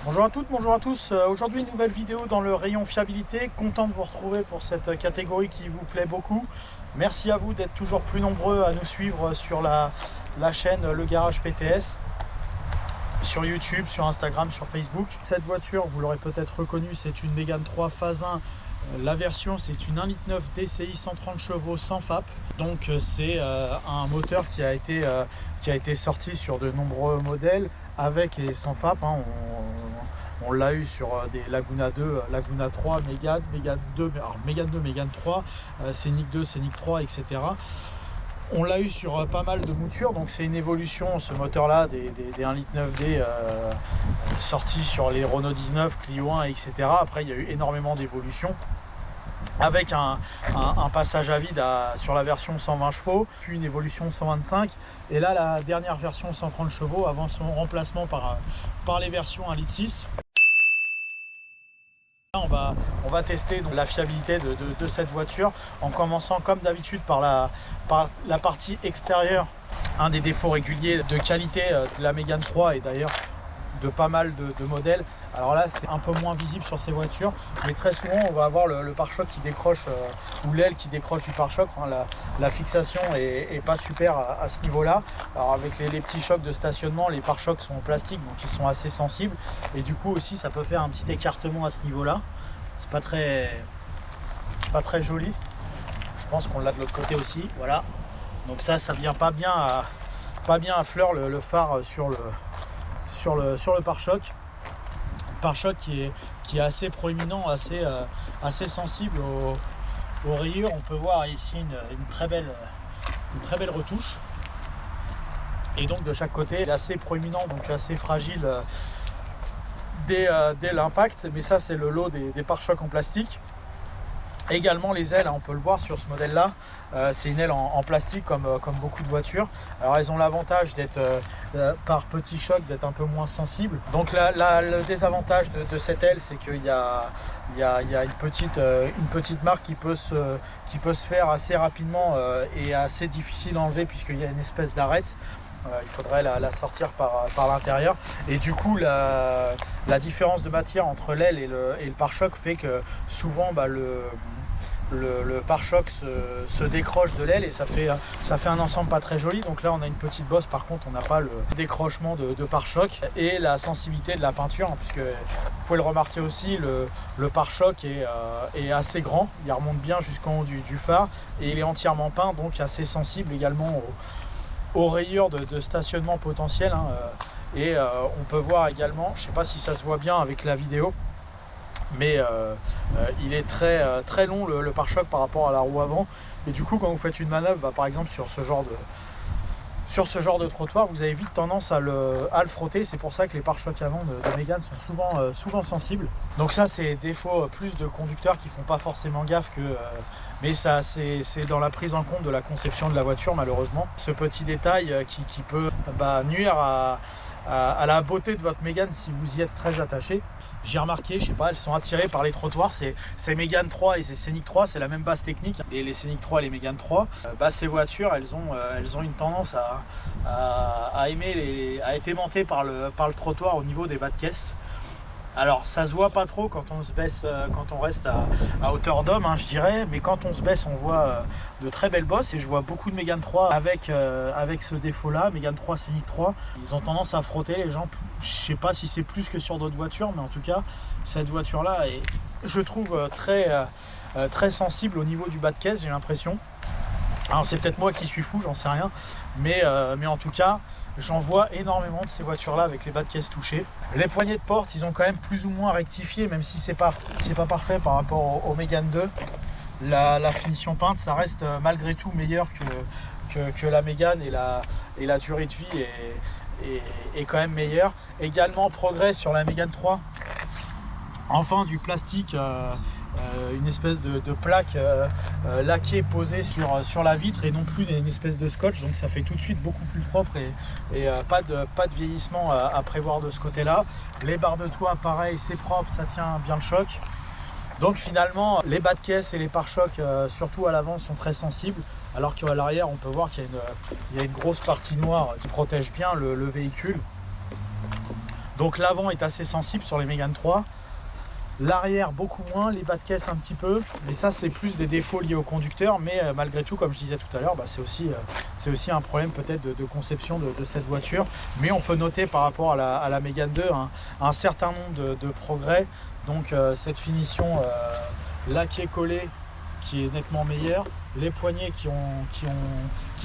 Bonjour à toutes, bonjour à tous. Aujourd'hui, une nouvelle vidéo dans le rayon fiabilité. Content de vous retrouver pour cette catégorie qui vous plaît beaucoup. Merci à vous d'être toujours plus nombreux à nous suivre sur la chaîne Le Garage PTS, sur YouTube, sur Instagram, sur Facebook. Cette voiture, vous l'aurez peut-être reconnue, c'est une Mégane 3 phase 1. La version, c'est une 1,9 litre DCI 130 chevaux sans FAP. Donc c'est un moteur qui a été sorti sur de nombreux modèles avec et sans FAP. On l'a eu sur des Laguna 2, Laguna 3, Mégane 2, alors Mégane 2, Mégane 3, Scénic 2, Scénic 3, etc. On l'a eu sur pas mal de moutures, donc c'est une évolution, ce moteur-là, des 1,9 litre D sortis sur les Renault 19, Clio 1, etc. Après, il y a eu énormément d'évolutions, avec un passage à vide sur la version 120 chevaux, puis une évolution 125, et là, la dernière version 130 chevaux, avant son remplacement par les versions 1,6 litre. On va tester donc la fiabilité de cette voiture en commençant comme d'habitude par la partie extérieure. Un des défauts réguliers de qualité de la Mégane 3 et d'ailleurs de pas mal de modèles. Alors là, c'est un peu moins visible sur ces voitures, mais très souvent on va avoir le pare-choc qui décroche ou l'aile qui décroche du pare-choc. Enfin, la fixation est pas super à ce niveau-là. Alors avec les petits chocs de stationnement, les pare-chocs sont en plastique, donc ils sont assez sensibles, et du coup aussi ça peut faire un petit écartement à ce niveau-là. C'est pas très joli. Je pense qu'on l'a de l'autre côté aussi. Voilà. Donc ça vient pas bien à fleur le phare sur le pare-choc. Pare-choc qui est assez proéminent, assez sensible aux rayures. On peut voir ici une très belle retouche. Et donc de chaque côté, il est assez proéminent, donc assez fragile dès l'impact. Mais ça, c'est le lot des pare-chocs en plastique. Également les ailes, on peut le voir sur ce modèle là, c'est une aile en plastique comme beaucoup de voitures. Alors elles ont l'avantage d'être par petits chocs, d'être un peu moins sensibles. Donc le désavantage de cette aile, c'est qu'il y a une petite marque qui peut se faire assez rapidement et assez difficile à enlever, puisqu'il y a une espèce d'arête. Il faudrait la sortir par l'intérieur, et du coup la différence de matière entre l'aile et le pare-choc fait que souvent le pare-choc se décroche de l'aile, et ça fait un ensemble pas très joli. Donc là on a une petite bosse, par contre on n'a pas le décrochement de pare-choc et la sensibilité de la peinture, puisque vous pouvez le remarquer aussi, le pare-choc est assez grand, il remonte bien jusqu'en haut du phare, et il est entièrement peint, donc assez sensible également aux rayures de stationnement potentiel. Et on peut voir également, je ne sais pas si ça se voit bien avec la vidéo, mais il est très long le pare-choc par rapport à la roue avant, et du coup quand vous faites une manœuvre, par exemple sur ce genre de trottoir, vous avez vite tendance à le frotter. C'est pour ça que les pare-chocs avant de Mégane sont souvent sensibles. Donc ça, c'est défaut plus de conducteurs qui font pas forcément gaffe mais ça, c'est dans la prise en compte de la conception de la voiture, malheureusement. Ce petit détail qui peut nuire à la beauté de votre Mégane si vous y êtes très attaché. J'ai remarqué, je sais pas, elles sont attirées par les trottoirs. C'est Mégane 3 et c'est Scénic 3, c'est la même base technique. Et les Scénic 3 et les Mégane 3, ces voitures, elles ont une tendance à être aimantées par le trottoir au niveau des bas de caisse. Alors ça se voit pas trop quand on se baisse, quand on reste à hauteur d'homme, je dirais, mais quand on se baisse, on voit de très belles bosses, et je vois beaucoup de Mégane 3 avec ce défaut là, Mégane 3, Scénic 3. Ils ont tendance à frotter les gens. Je sais pas si c'est plus que sur d'autres voitures, mais en tout cas cette voiture là est, je trouve, très sensible au niveau du bas de caisse, j'ai l'impression. Alors c'est peut-être moi qui suis fou, j'en sais rien, mais en tout cas j'en vois énormément de ces voitures là avec les bas de caisse touchés. Les poignées de porte, ils ont quand même plus ou moins rectifié, même si c'est pas parfait par rapport au Mégane 2. La finition peinte, ça reste malgré tout meilleur que la Mégane, et la durée de vie est quand même meilleure. Également progrès sur la Mégane 3. Enfin du plastique, une espèce de plaque laquée posée sur la vitre, et non plus une espèce de scotch, donc ça fait tout de suite beaucoup plus propre, et pas de vieillissement à prévoir de ce côté là. Les barres de toit, pareil, c'est propre, ça tient bien le choc. Donc finalement les bas de caisse et les pare-chocs, surtout à l'avant, sont très sensibles, alors qu'à l'arrière on peut voir qu'il y a une grosse partie noire qui protège bien le véhicule. Donc l'avant est assez sensible sur les Mégane 3. L'arrière beaucoup moins, les bas de caisse un petit peu, mais ça c'est plus des défauts liés au conducteur, mais malgré tout, comme je disais tout à l'heure, c'est aussi un problème peut-être de conception de cette voiture. Mais on peut noter par rapport à la Mégane 2 un certain nombre de progrès. Donc cette finition laquée collée qui est nettement meilleure, les poignées qui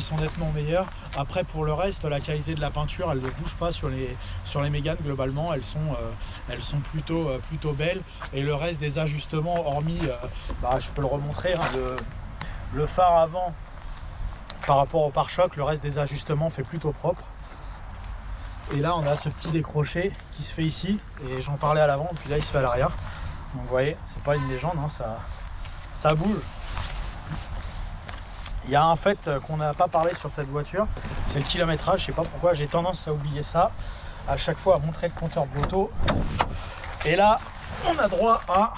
sont nettement meilleures. Après pour le reste, la qualité de la peinture elle ne bouge pas sur les Mégane. Globalement elles sont plutôt belles, et le reste des ajustements hormis je peux le remontrer, hein, le phare avant par rapport au pare-choc, le reste des ajustements fait plutôt propre. Et là on a ce petit décroché qui se fait ici, et j'en parlais à l'avant, puis là il se fait à l'arrière. Donc vous voyez, c'est pas une légende, hein, ça bouge. Il y a un fait qu'on n'a pas parlé sur cette voiture, c'est le kilométrage. Je sais pas pourquoi j'ai tendance à oublier ça à chaque fois, à montrer le compteur de l'auto. Et là on a droit à,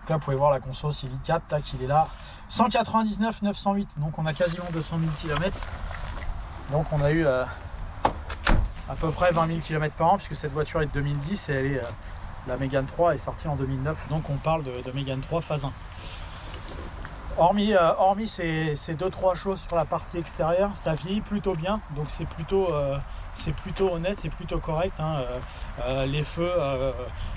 donc là vous pouvez voir la conso silicate, tac, il est là, 199 908, donc on a quasiment 200 000 km. Donc on a eu à peu près 20 000 km par an, puisque cette voiture est de 2010 et elle est la Mégane 3 est sortie en 2009, donc on parle de Mégane 3 phase 1. Hormis ces 2-3 choses sur la partie extérieure, ça vieillit plutôt bien, donc c'est plutôt honnête, c'est plutôt correct, hein. Les feux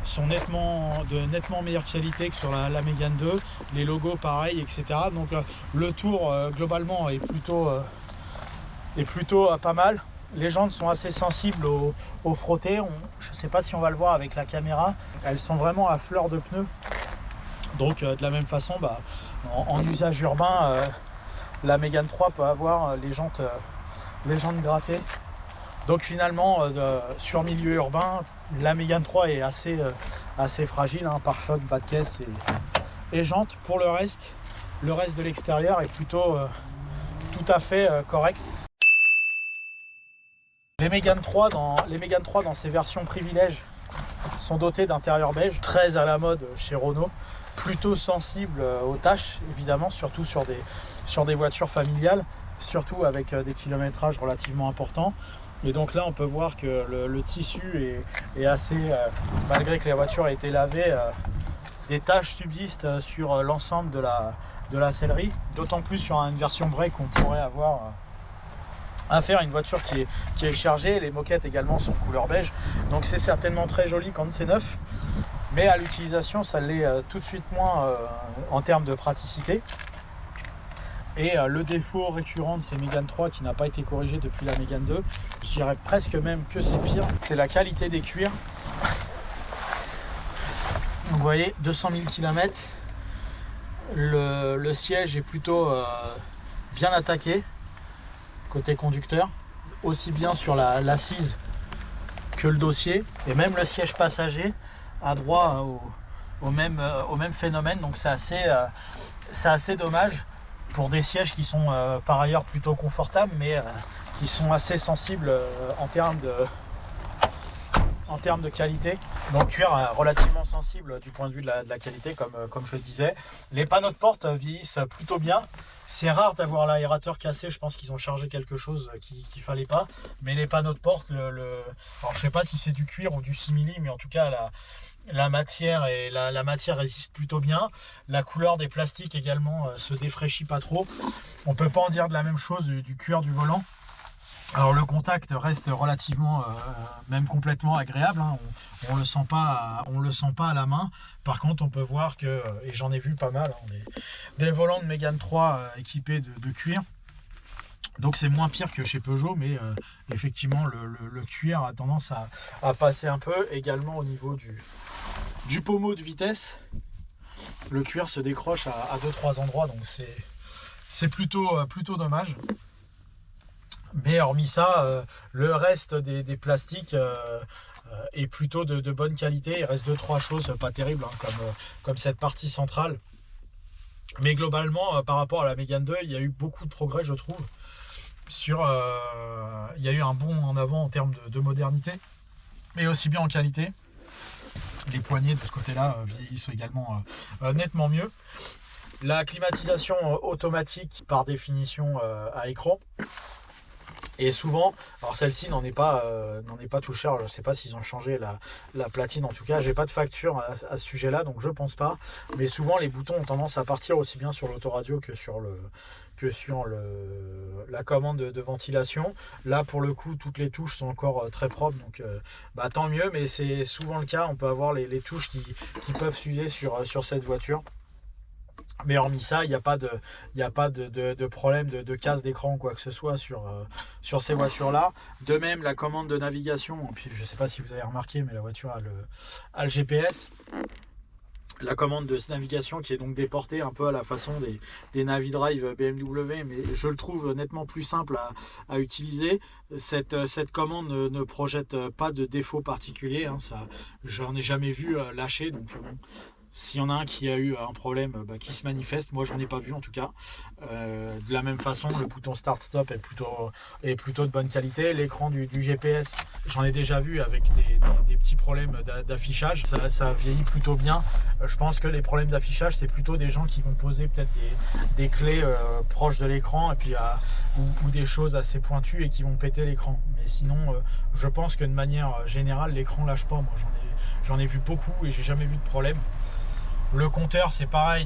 sont de nettement meilleure qualité que sur la Mégane 2, les logos pareil, etc. Donc le tour globalement est plutôt pas mal. Les jantes sont assez sensibles au frotté. Je ne sais pas si on va le voir avec la caméra, elles sont vraiment à fleur de pneus. Donc de la même façon, en usage urbain, la Mégane 3 peut avoir les jantes grattées. Donc finalement, sur milieu urbain, la Mégane 3 est assez fragile, hein, pare-choc, bas de caisse et jantes. Pour le reste de l'extérieur est plutôt tout à fait correct. Les Mégane 3 dans ces versions privilèges sont dotés d'intérieur beige, très à la mode chez Renault, plutôt sensible aux taches évidemment, surtout sur des voitures familiales, surtout avec des kilométrages relativement importants. Et donc là on peut voir que le tissu est assez, malgré que la voiture a été lavée, des taches subsistent sur l'ensemble de la sellerie, d'autant plus sur une version break qu'on pourrait avoir à faire une voiture qui est chargée. Les moquettes également sont couleur beige, donc c'est certainement très joli quand c'est neuf, mais à l'utilisation ça l'est tout de suite moins en termes de praticité. Et le défaut récurrent de ces Mégane 3 qui n'a pas été corrigé depuis la Mégane 2, je dirais presque même que c'est pire, c'est la qualité des cuirs. Vous voyez, 200 000 km, le siège est plutôt bien attaqué côté conducteur, aussi bien sur l'assise que le dossier, et même le siège passager a droit au même phénomène. Donc c'est assez dommage pour des sièges qui sont par ailleurs plutôt confortables, mais qui sont assez sensibles en termes de qualité. Donc cuir relativement sensible du point de vue de la qualité, comme je le disais. Les panneaux de porte vieillissent plutôt bien. C'est rare d'avoir l'aérateur cassé, je pense qu'ils ont chargé quelque chose qu'il fallait pas. Mais les panneaux de porte, alors je sais pas si c'est du cuir ou du simili, mais en tout cas la matière résiste plutôt bien. La couleur des plastiques également se défraîchit pas trop. On peut pas en dire de la même chose du cuir du volant. Alors le contact reste relativement, même complètement agréable, hein. On le sent pas à la main. Par contre on peut voir que, et j'en ai vu pas mal, hein, des volants de Mégane 3 équipés de cuir. Donc c'est moins pire que chez Peugeot, mais effectivement le cuir a tendance à passer un peu. Également au niveau du pommeau de vitesse, le cuir se décroche à 2-3 endroits, donc c'est plutôt dommage. Mais hormis ça, le reste des plastiques est plutôt de bonne qualité. Il reste 2-3 choses pas terribles, hein, comme cette partie centrale. Mais globalement, par rapport à la Mégane 2, il y a eu beaucoup de progrès, je trouve. Il y a eu un bond en avant en termes de modernité, mais aussi bien en qualité. Les poignées de ce côté-là vieillissent également nettement mieux. La climatisation automatique par définition à écran. Et souvent, alors celle-ci n'en est pas touchée, alors je ne sais pas s'ils ont changé la platine, en tout cas j'ai pas de facture à ce sujet là, donc je pense pas, mais souvent les boutons ont tendance à partir aussi bien sur l'autoradio que sur la commande de ventilation. Là pour le coup toutes les touches sont encore très propres, donc tant mieux, mais c'est souvent le cas, on peut avoir les touches qui peuvent s'user sur cette voiture. Mais hormis ça, il n'y a pas de problème de casse d'écran ou quoi que ce soit sur ces voitures-là. De même, la commande de navigation, puis je ne sais pas si vous avez remarqué, mais la voiture a le GPS. La commande de navigation qui est donc déportée un peu à la façon des Navidrive BMW, mais je le trouve nettement plus simple à utiliser. Cette commande ne projette pas de défaut particulier, hein, j'en ai jamais vu lâcher, donc bon. S'il y en a un qui a eu un problème qui se manifeste, moi j'en ai pas vu en tout cas. De la même façon, le bouton start-stop est plutôt de bonne qualité. L'écran du GPS, j'en ai déjà vu avec des petits problèmes d'affichage. Ça vieillit plutôt bien. Je pense que les problèmes d'affichage, c'est plutôt des gens qui vont poser peut-être des clés proches de l'écran et puis ou des choses assez pointues et qui vont péter l'écran. Mais sinon, je pense que de manière générale, l'écran lâche pas. Moi j'en ai vu beaucoup et j'ai jamais vu de problème. Le compteur, c'est pareil,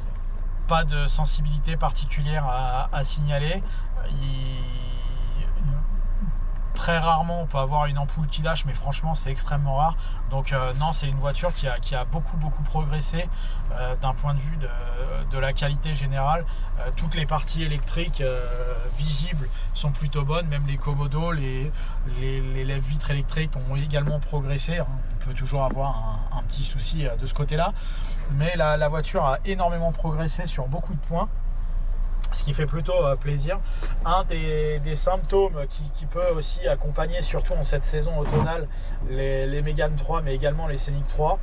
pas de sensibilité particulière à signaler. Très rarement on peut avoir une ampoule qui lâche, mais franchement c'est extrêmement rare. Donc non, c'est une voiture qui a beaucoup progressé d'un point de vue de la qualité générale. Toutes les parties électriques visibles sont plutôt bonnes, même les commodos, les lève-vitres électriques ont également progressé. On peut toujours avoir un petit souci de ce côté là, mais la voiture a énormément progressé sur beaucoup de points, ce qui fait plutôt plaisir. Un des symptômes qui peut aussi accompagner, surtout en cette saison automnale, les Mégane 3 mais également les Scénic 3,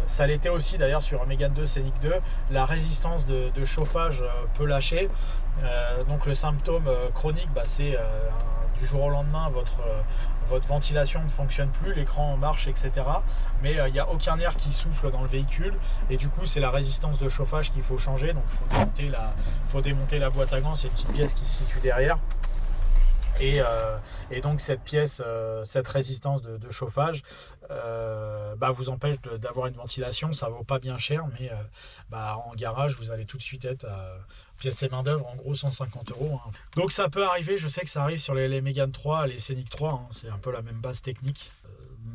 ça l'était aussi d'ailleurs sur Mégane 2, Scénic 2, la résistance de chauffage peut lâcher. Donc le symptôme chronique, c'est du jour au lendemain votre ventilation ne fonctionne plus, l'écran marche, etc. Mais il n'y a aucun air qui souffle dans le véhicule et du coup c'est la résistance de chauffage qu'il faut changer. Donc il faut démonter la boîte à gants, c'est une petite pièce qui se situe derrière. Et donc cette pièce, cette résistance de chauffage vous empêche d'avoir une ventilation. Ça vaut pas bien cher, mais en garage vous allez tout de suite être à pièce et main d'œuvre, en gros 150 €. Hein. Donc ça peut arriver, je sais que ça arrive sur les Mégane 3, les Scénic 3, hein, c'est un peu la même base technique.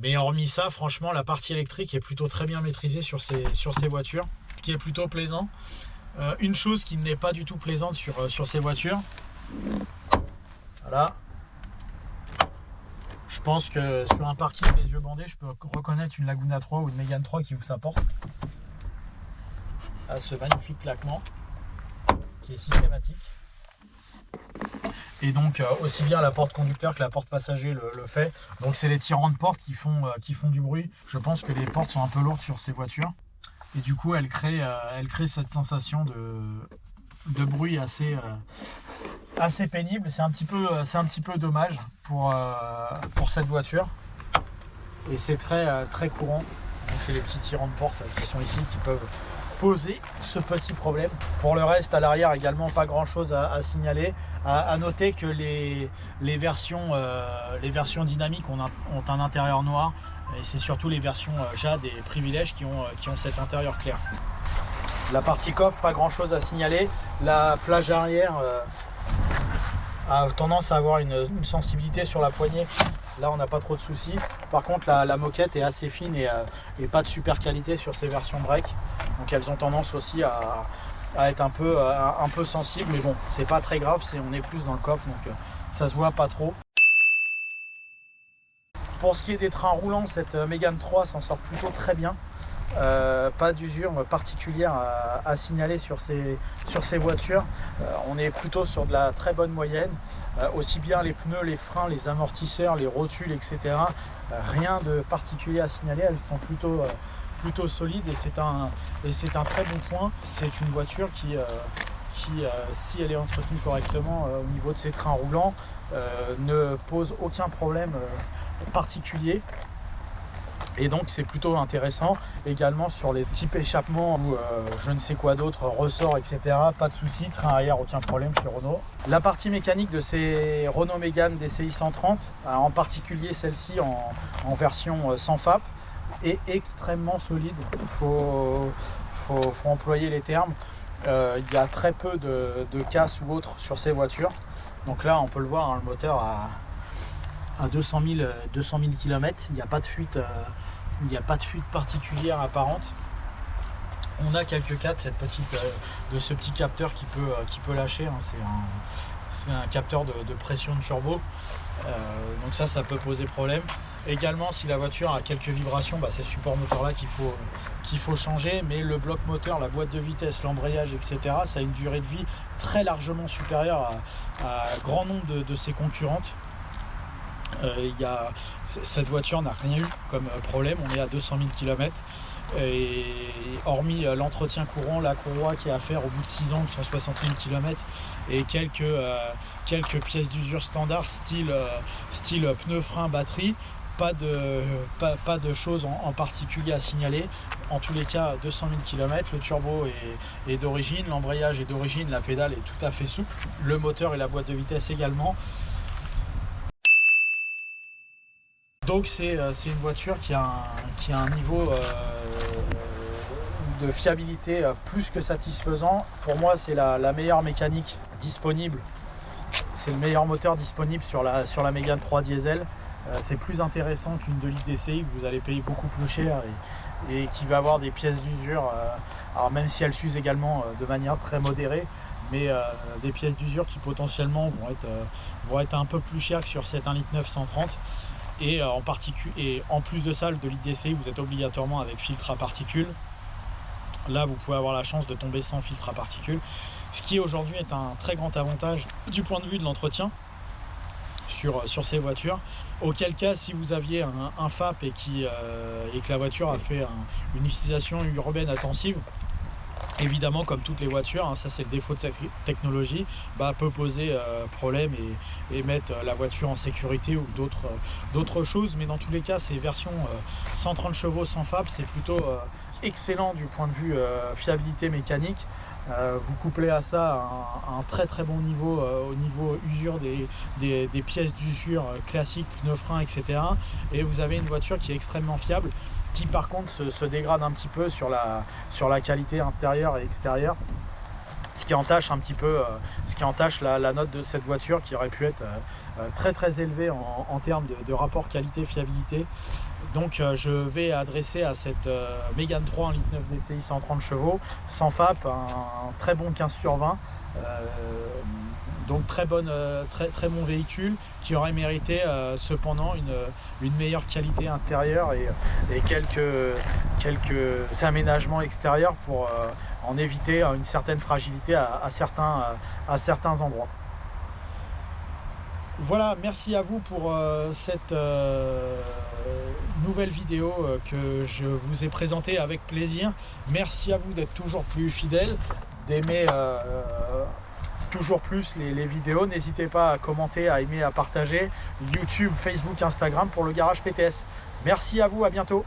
Mais hormis ça, franchement la partie électrique est plutôt très bien maîtrisée sur ces voitures, ce qui est plutôt plaisant. Une chose qui n'est pas du tout plaisante sur ces voitures, voilà. Je pense que sur un parking les yeux bandés, je peux reconnaître une Laguna 3 ou une Mégane 3 qui ouvre sa porte. À ce magnifique claquement qui est systématique. Et donc aussi bien la porte conducteur que la porte passager le fait. Donc c'est les tirants de porte qui font du bruit. Je pense que les portes sont un peu lourdes sur ces voitures. Et du coup elle crée cette sensation de bruit assez pénible. C'est un petit peu dommage pour cette voiture. Et c'est très courant. Donc c'est les petits tirants de porte qui sont ici qui peuvent poser ce petit problème. Pour le reste, à l'arrière également pas grand chose à signaler. À noter que les versions dynamiques ont un intérieur noir, et c'est surtout les versions Jade et Privilège qui ont cet intérieur clair. La partie coffre, pas grand chose à signaler. La plage arrière a tendance à avoir une sensibilité sur la poignée. Là on n'a pas trop de soucis. Par contre la moquette est assez fine et pas de super qualité sur ces versions break. Donc elles ont tendance aussi à être un peu sensibles, mais bon c'est pas très grave, on est plus dans le coffre, donc ça se voit pas trop. Pour ce qui est des trains roulants, cette Mégane 3 s'en sort plutôt très bien. Pas d'usure particulière à signaler sur ces voitures. On est plutôt sur de la très bonne moyenne, aussi bien les pneus, les freins, les amortisseurs, les rotules, etc. Rien de particulier à signaler, elles sont plutôt solides et c'est un très bon point. C'est une voiture qui si elle est entretenue correctement au niveau de ses trains roulants, ne pose aucun problème particulier. Et donc c'est plutôt intéressant. Également sur les types échappements ou je ne sais quoi d'autre, ressort, etc. Pas de souci, train arrière, aucun problème chez Renault. La partie mécanique de ces Renault Mégane DCI 130, en particulier celle-ci en version sans FAP, est extrêmement solide. Il faut employer les termes. Il y a très peu de casse ou autre sur ces voitures. Donc là on peut le voir, hein, le moteur à 200 000 km, il n'y a pas de fuite, particulière apparente. On a quelques cas de ce petit capteur qui peut lâcher, hein. C'est un capteur de pression de turbo, donc ça peut poser problème. Également, si la voiture a quelques vibrations, c'est ce support moteur là qu'il faut changer, mais le bloc moteur, la boîte de vitesse, l'embrayage, etc., ça a une durée de vie très largement supérieure à grand nombre de ses concurrentes. Cette voiture n'a rien eu comme problème, on est à 200 000 km et hormis l'entretien courant, la courroie qui est à faire au bout de 6 ans, 160 000 km et quelques pièces d'usure standard style pneu, frein, batterie, pas de choses en particulier à signaler. En tous les cas, 200 000 km, le turbo est d'origine, l'embrayage est d'origine, la pédale est tout à fait souple, le moteur et la boîte de vitesse également. Donc c'est une voiture qui a un niveau de fiabilité plus que satisfaisant. Pour moi, c'est la meilleure mécanique disponible. C'est le meilleur moteur disponible sur la Mégane 3 diesel. C'est plus intéressant qu'une 2 litres DCI que vous allez payer beaucoup plus cher et qui va avoir des pièces d'usure, alors même si elles s'usent également de manière très modérée, mais des pièces d'usure qui potentiellement vont être un peu plus chères que sur cette 1,9 litre 130. Et en plus de ça, le 2 litres DCI, vous êtes obligatoirement avec filtre à particules. Là, vous pouvez avoir la chance de tomber sans filtre à particules, ce qui aujourd'hui est un très grand avantage du point de vue de l'entretien sur ces voitures. Auquel cas, si vous aviez un FAP et que la voiture a fait une utilisation urbaine intensive, évidemment, comme toutes les voitures, hein, ça c'est le défaut de cette technologie, peut poser problème et mettre la voiture en sécurité ou d'autres choses. Mais dans tous les cas, ces versions 130 chevaux sans FAP, c'est plutôt excellent du point de vue fiabilité mécanique. Vous couplez à ça un très très bon niveau au niveau usure des pièces d'usure classiques, pneus, freins, etc. Et vous avez une voiture qui est extrêmement fiable, qui par contre se dégrade un petit peu sur la qualité intérieure et extérieure, ce qui entache un petit peu la note de cette voiture qui aurait pu être très très élevée en termes de rapport qualité-fiabilité. Donc je vais adresser à cette Mégane 3 1,9 litre DCI 130 chevaux sans FAP un très bon 15/20, donc très bon véhicule qui aurait mérité cependant une meilleure qualité intérieure et quelques aménagements extérieurs pour en éviter une certaine fragilité à certains endroits. Voilà, merci à vous pour cette nouvelle vidéo que je vous ai présentée avec plaisir. Merci à vous d'être toujours plus fidèles, d'aimer toujours plus les vidéos. N'hésitez pas à commenter, à aimer, à partager. YouTube, Facebook, Instagram pour le Garage PTS. Merci à vous, à bientôt.